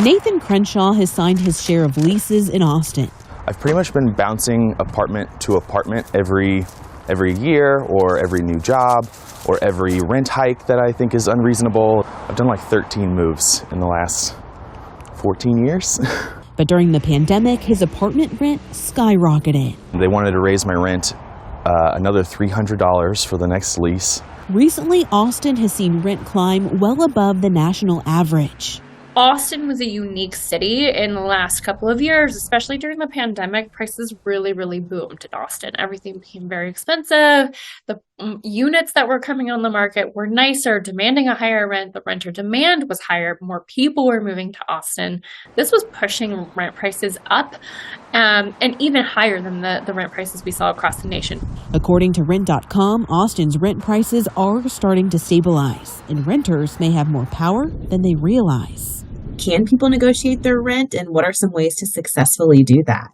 Nathan Crenshaw has signed his share of leases in Austin. I've pretty much been bouncing apartment to apartment every year, or every new job, or every rent hike that I think is unreasonable. I've done like 13 moves in the last 14 years. But during the pandemic, his apartment rent skyrocketed. They wanted to raise my rent another $300 for the next lease. Recently, Austin has seen rent climb well above the national average. Austin was a unique city in the last couple of years, especially during the pandemic. Prices really boomed in Austin. Everything became very expensive. The units that were coming on the market were nicer, demanding a higher rent. The renter demand was higher. More people were moving to Austin. This was pushing rent prices up and even higher than the rent prices we saw across the nation. According to Rent.com, Austin's rent prices are starting to stabilize, and renters may have more power than they realize. Can people negotiate their rent, and what are some ways to successfully do that?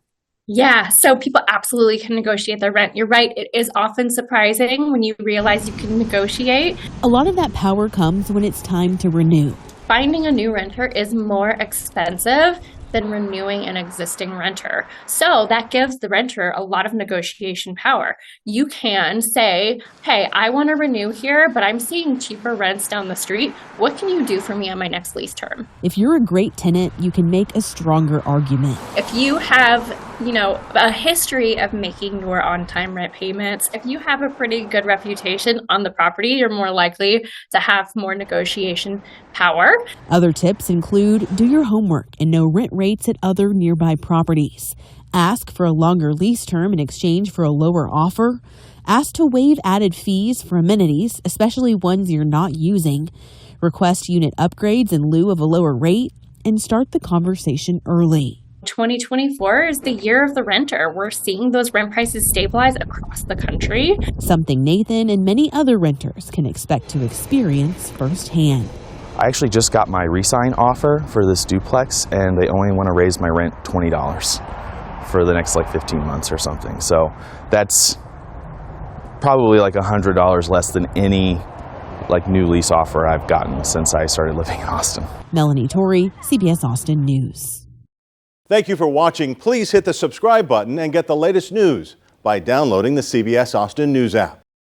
Yeah, so people absolutely can negotiate their rent. You're right. It is often surprising when you realize you can negotiate. A lot of that power comes when it's time to renew. Finding a new renter is more expensive than renewing an existing renter. So that gives the renter a lot of negotiation power. You can say, hey, I want to renew here, but I'm seeing cheaper rents down the street. What can you do for me on my next lease term? If you're a great tenant, you can make a stronger argument. If you have, a history of making your on-time rent payments, if you have a pretty good reputation on the property, you're more likely to have more negotiation power. Other tips include do your homework and know rent rates at other nearby properties. Ask for a longer lease term in exchange for a lower offer. Ask to waive added fees for amenities, especially ones you're not using. Request unit upgrades in lieu of a lower rate, and start the conversation early. 2024 is the year of the renter. We're seeing those rent prices stabilize across the country. Something Nathan and many other renters can expect to experience firsthand. I actually just got my re-sign offer for this duplex, and they only want to raise my rent $20 for the next 15 months or something. So that's probably $100 less than any new lease offer I've gotten since I started living in Austin. Melanie Torrey, CBS Austin News. Thank you for watching. Please hit the subscribe button and get the latest news by downloading the CBS Austin News app.